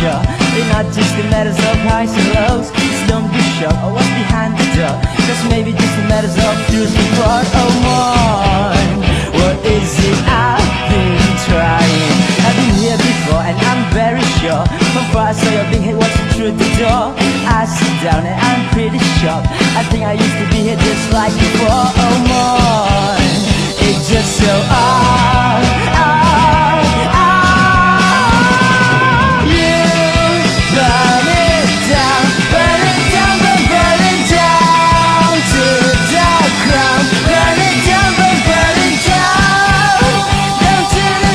sure it's not just a matter of highs and lows. Just don't be sure of what's behind the door, cause maybe just a matter of choosing what or more. What is it I've been trying? I've been here before and I'm very sure. From far I saw your big head watching through the door. I sit down and I'm pretty shocked. I think I used to be here just like before or more. It's just so odd, odd, odd. You burn it down, burn it down, burn it down to the ground. Burn it down, burn it down, down to the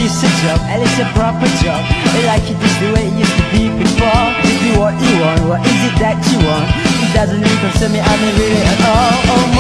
it's a job, and it's a proper job. I like it just the way it used to be before. Just do what you want, what is it that you want? It doesn't really concern me, I mean really at all. Oh